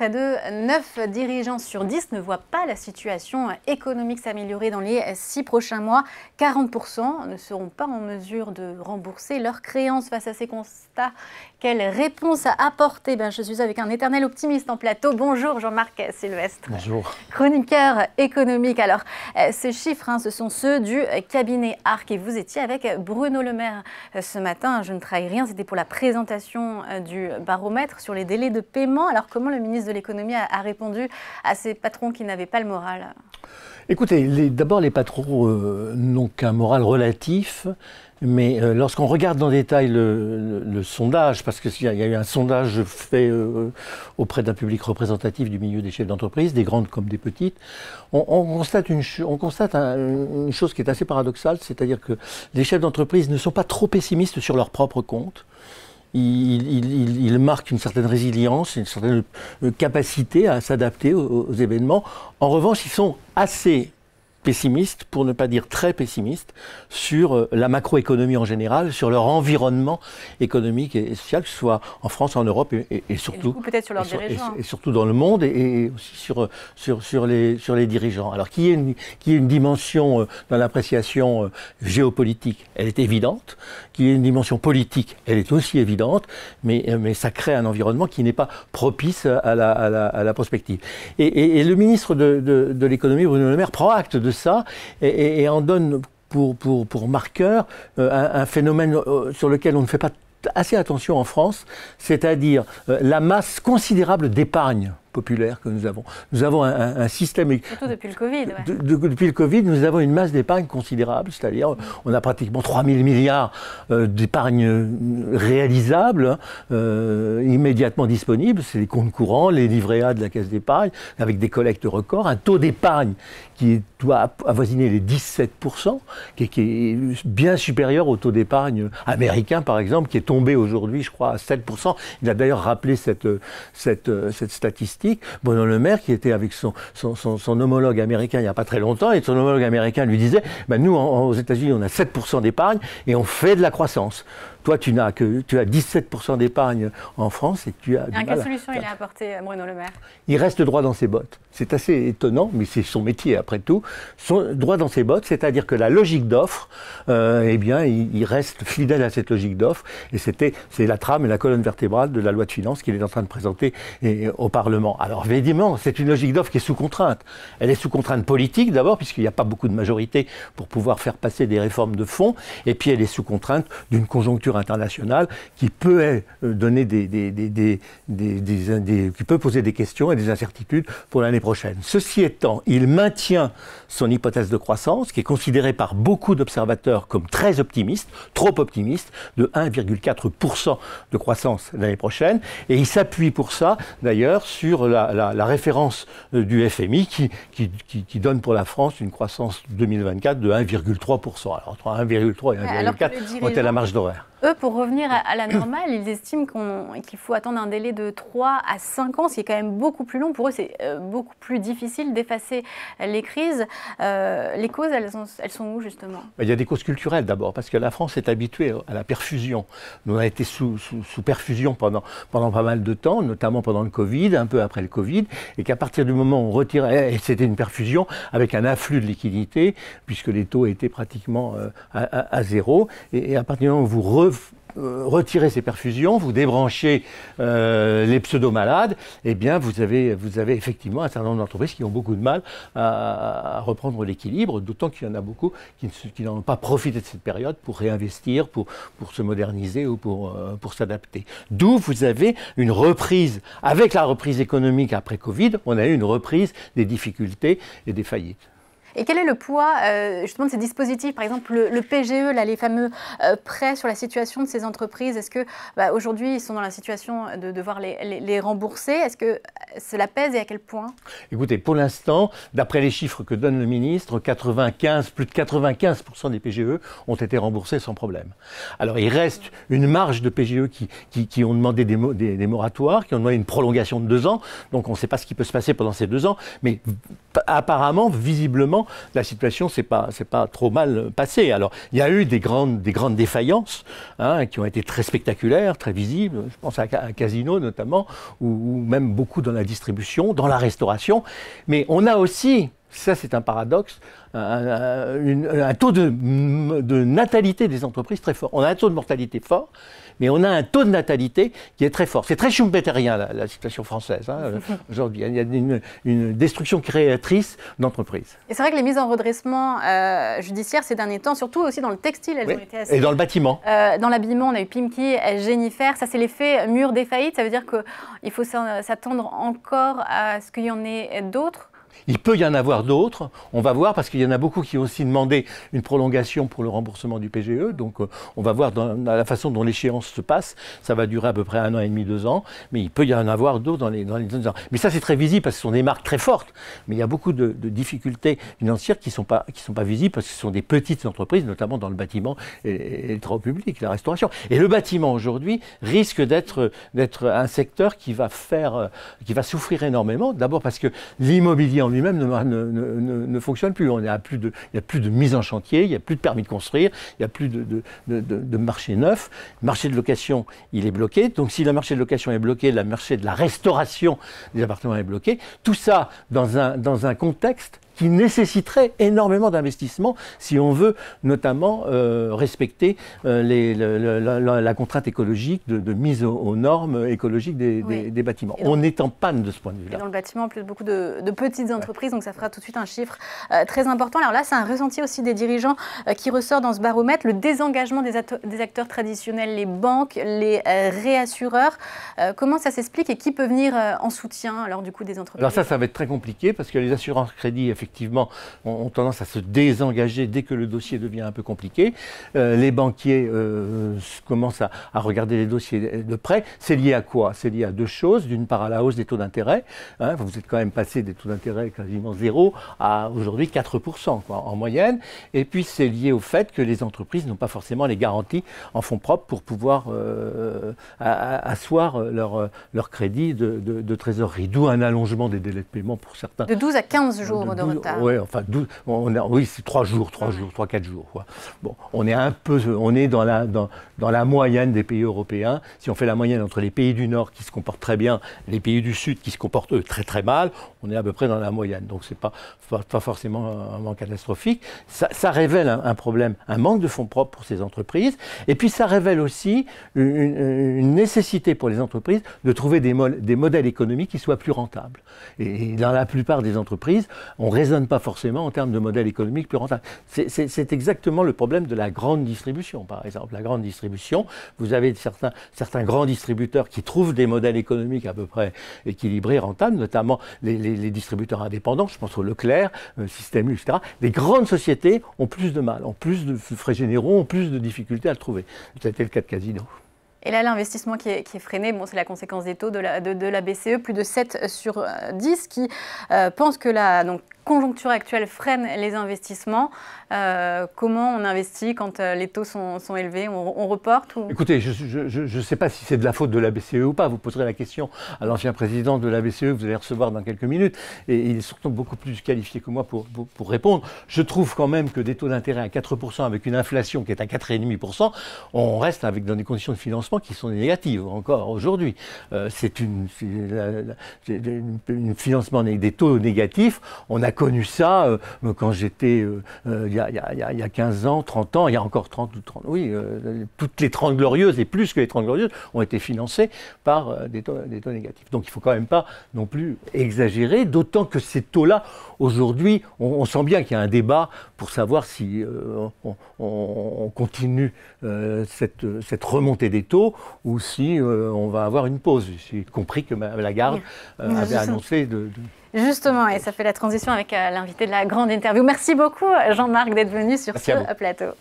près de 9 dirigeants sur 10 ne voient pas la situation économique s'améliorer dans les 6 prochains mois. 40% ne seront pas en mesure de rembourser leurs créances. Face à ces constats, quelle réponse à apporter? Je suis avec un éternel optimiste en plateau. Bonjour Jean-Marc Sylvestre. Bonjour. Chroniqueur économique. Alors, ces chiffres, ce sont ceux du cabinet ARC. Et vous étiez avec Bruno Le Maire ce matin. Je ne trahis rien, c'était pour la présentation du baromètre sur les délais de paiement. Alors, comment le ministre de l'économie a répondu à ces patrons qui n'avaient pas le moral? Écoutez, d'abord, les patrons n'ont qu'un moral relatif. Mais lorsqu'on regarde dans le détail le sondage, parce qu'il y a eu un sondage fait auprès d'un public représentatif du milieu des chefs d'entreprise, des grandes comme des petites, on constate une chose qui est assez paradoxale, c'est-à-dire que les chefs d'entreprise ne sont pas trop pessimistes sur leur propre compte. Ils marquent une certaine résilience, une certaine capacité à s'adapter aux événements. En revanche, ils sont assez pessimistes, pour ne pas dire très pessimistes, sur la macroéconomie en général, sur leur environnement économique et social, que ce soit en France, en Europe et surtout, peut-être sur leurs dirigeants. Et surtout dans le monde et aussi sur les dirigeants. Alors qu'il y ait une dimension dans l'appréciation géopolitique, elle est évidente. Qu'il y ait une dimension politique, elle est aussi évidente, mais ça crée un environnement qui n'est pas propice à la prospective. Et le ministre de l'économie, Bruno Le Maire, prend acte de ça et en donne pour marqueur un phénomène sur lequel on ne fait pas assez attention en France, c'est-à-dire la masse considérable d'épargne populaire que nous avons. Nous avons un système... Surtout depuis le Covid. Ouais. Depuis le Covid, nous avons une masse d'épargne considérable, c'est-à-dire on a pratiquement 3 000 milliards d'épargne réalisable, immédiatement disponible. C'est les comptes courants, les livrets A de la caisse d'épargne, avec des collectes records, un taux d'épargne qui doit avoisiner les 17%, qui est bien supérieur au taux d'épargne américain, par exemple, qui est tombé aujourd'hui, je crois, à 7%. Il a d'ailleurs rappelé cette statistique. Bruno Le Maire, qui était avec son homologue américain il n'y a pas très longtemps, et son homologue américain lui disait nous, aux États-Unis, on a 7% d'épargne et on fait de la croissance. Toi, tu as 17% d'épargne en France et tu as... Quelle solution il a apporté Bruno Le Maire? Il reste droit dans ses bottes. C'est assez étonnant, mais c'est son métier après tout. Droit dans ses bottes, c'est-à-dire que la logique d'offre, il reste fidèle à cette logique d'offre. Et c'est la trame et la colonne vertébrale de la loi de finances qu'il est en train de présenter au Parlement. Alors évidemment, c'est une logique d'offre qui est sous contrainte. Elle est sous contrainte politique d'abord, puisqu'il n'y a pas beaucoup de majorité pour pouvoir faire passer des réformes de fond. Et puis elle est sous contrainte d'une conjoncture internationale qui peut donner qui peut poser des questions et des incertitudes pour l'année prochaine. Ceci étant, il maintient son hypothèse de croissance qui est considérée par beaucoup d'observateurs comme très optimiste, trop optimiste, de 1,4% de croissance l'année prochaine. Et il s'appuie pour ça, d'ailleurs, sur la référence du FMI qui donne pour la France une croissance 2024 de 1,3%. Alors entre 1,3 et 1,4, on est à la marge d'horaire. Eux, pour revenir à la normale, ils estiment qu'il faut attendre un délai de 3 à 5 ans, ce qui est quand même beaucoup plus long. Pour eux, c'est beaucoup plus difficile d'effacer les crises. Les causes, elles sont où, justement? Il y a des causes culturelles, d'abord, parce que la France est habituée à la perfusion. Nous, on a été sous perfusion pendant pas mal de temps, notamment pendant le Covid, un peu après le Covid, et qu'à partir du moment où on retirait, et c'était une perfusion avec un afflux de liquidités, puisque les taux étaient pratiquement à zéro, et à partir du moment où vous retirez ces perfusions, vous débranchez les pseudo-malades, eh bien vous avez effectivement un certain nombre d'entreprises qui ont beaucoup de mal à reprendre l'équilibre, d'autant qu'il y en a beaucoup qui n'ont pas profité de cette période pour réinvestir, pour se moderniser ou pour s'adapter. D'où vous avez une reprise, avec la reprise économique après Covid, on a eu une reprise des difficultés et des faillites. Et quel est le poids justement de ces dispositifs, par exemple le PGE, là, les fameux prêts sur la situation de ces entreprises? Est-ce que aujourd'hui ils sont dans la situation de devoir les rembourser? Est-ce que cela pèse et à quel point? Écoutez, pour l'instant, d'après les chiffres que donne le ministre, plus de 95% des PGE ont été remboursés sans problème. Alors il reste une marge de PGE qui ont demandé des moratoires, qui ont demandé une prolongation de 2 ans, donc on ne sait pas ce qui peut se passer pendant ces 2 ans, mais apparemment, visiblement, moment, la situation c'est pas trop mal passée. Alors, il y a eu des grandes défaillances hein, qui ont été très spectaculaires, très visibles. Je pense à Casino notamment, ou même beaucoup dans la distribution, dans la restauration. Mais on a aussi, ça c'est un paradoxe, un taux de natalité des entreprises très fort. On a un taux de mortalité fort, mais on a un taux de natalité qui est très fort. C'est très schumpeterien la situation française hein, aujourd'hui. Il y a une destruction créatrice d'entreprises. Et c'est vrai que les mises en redressement judiciaire ces derniers temps, surtout aussi dans le textile, elles ont été assez... Et dans le bâtiment. Dans l'habillement, on a eu Pimki, Jennifer. Ça, c'est l'effet mur des faillites. Ça veut dire qu'il faut s'attendre encore à ce qu'il y en ait d'autres. Il peut y en avoir d'autres, on va voir, parce qu'il y en a beaucoup qui ont aussi demandé une prolongation pour le remboursement du PGE. Donc on va voir dans la façon dont l'échéance se passe. Ça va durer à peu près 1 an et demi, 2 ans. Mais il peut y en avoir d'autres dans les 2 ans. Mais ça c'est très visible parce que ce sont des marques très fortes. Mais il y a beaucoup de difficultés financières qui sont pas visibles parce que ce sont des petites entreprises, notamment dans le bâtiment et le travaux publics, la restauration. Et le bâtiment aujourd'hui risque d'être un secteur qui va souffrir énormément. D'abord parce que l'immobilier en lui-même ne fonctionne plus. Il n'y a plus de mise en chantier, il n'y a plus de permis de construire, il n'y a plus de marché neuf. Le marché de location, il est bloqué. Donc si le marché de location est bloqué, le marché de la restauration des appartements est bloqué. Tout ça dans un contexte qui nécessiterait énormément d'investissements si on veut notamment respecter la contrainte écologique de mise aux normes écologiques des bâtiments. On est en panne de ce point de vue-là. Dans le bâtiment, plus beaucoup de petites entreprises, donc ça fera tout de suite un chiffre très important. Alors là, c'est un ressenti aussi des dirigeants qui ressort dans ce baromètre, le désengagement des acteurs traditionnels, les banques, les réassureurs. Comment ça s'explique et qui peut venir en soutien alors du coup des entreprises? Alors ça va être très compliqué parce que les assurances-crédit, effectivement, ont tendance à se désengager dès que le dossier devient un peu compliqué. Les banquiers commencent à regarder les dossiers de près. C'est lié à quoi? C'est lié à 2 choses. D'une part, à la hausse des taux d'intérêt. Hein, vous êtes quand même passé des taux d'intérêt quasiment 0 à aujourd'hui 4% quoi, en moyenne. Et puis, c'est lié au fait que les entreprises n'ont pas forcément les garanties en fonds propres pour pouvoir asseoir leur crédit de trésorerie. D'où un allongement des délais de paiement pour certains. De 12 à 15 jours de retard. Oui, enfin, oui, c'est 3 jours, 4 jours. Quoi. Bon, on est dans la moyenne des pays européens. Si on fait la moyenne entre les pays du Nord qui se comportent très bien, les pays du Sud qui se comportent eux très très mal, on est à peu près dans la moyenne. Donc c'est pas forcément un manque catastrophique. Ça révèle un problème, un manque de fonds propres pour ces entreprises. Et puis ça révèle aussi une nécessité pour les entreprises de trouver des modèles économiques qui soient plus rentables. Et dans la plupart des entreprises, on ne raisonne pas forcément en termes de modèle économique plus rentable. C'est exactement le problème de la grande distribution, par exemple. La grande distribution, vous avez certains grands distributeurs qui trouvent des modèles économiques à peu près équilibrés, rentables, notamment les distributeurs indépendants, je pense au Leclerc, Système U, etc. Les grandes sociétés ont plus de mal, ont plus de frais généraux, ont plus de difficultés à le trouver. C'était le cas de Casino. Et là, l'investissement qui est freiné, bon, c'est la conséquence des taux de la BCE, plus de 7 sur 10 qui pensent que la conjoncture actuelle freine les investissements. Comment on investit quand les taux sont élevés? On reporte ou... Écoutez, je ne sais pas si c'est de la faute de la BCE ou pas. Vous poserez la question à l'ancien président de la BCE que vous allez recevoir dans quelques minutes. Et il est surtout beaucoup plus qualifié que moi pour répondre. Je trouve quand même que des taux d'intérêt à 4% avec une inflation qui est à 4,5%, on reste dans des conditions de financement qui sont négatives encore aujourd'hui. C'est un financement avec des taux négatifs. On a connu ça quand j'étais il y a 15 ans, 30 ans, il y a encore 30 ou 30, oui, toutes les 30 glorieuses et plus que les 30 glorieuses ont été financées par des taux négatifs. Donc il ne faut quand même pas non plus exagérer, d'autant que ces taux-là, aujourd'hui, on sent bien qu'il y a un débat pour savoir si on continue cette remontée des taux ou si on va avoir une pause. J'ai compris que Mme Lagarde avait annoncé Justement, et ça fait la transition avec l'invité de la grande interview. Merci beaucoup Jean-Marc d'être venu sur ce plateau.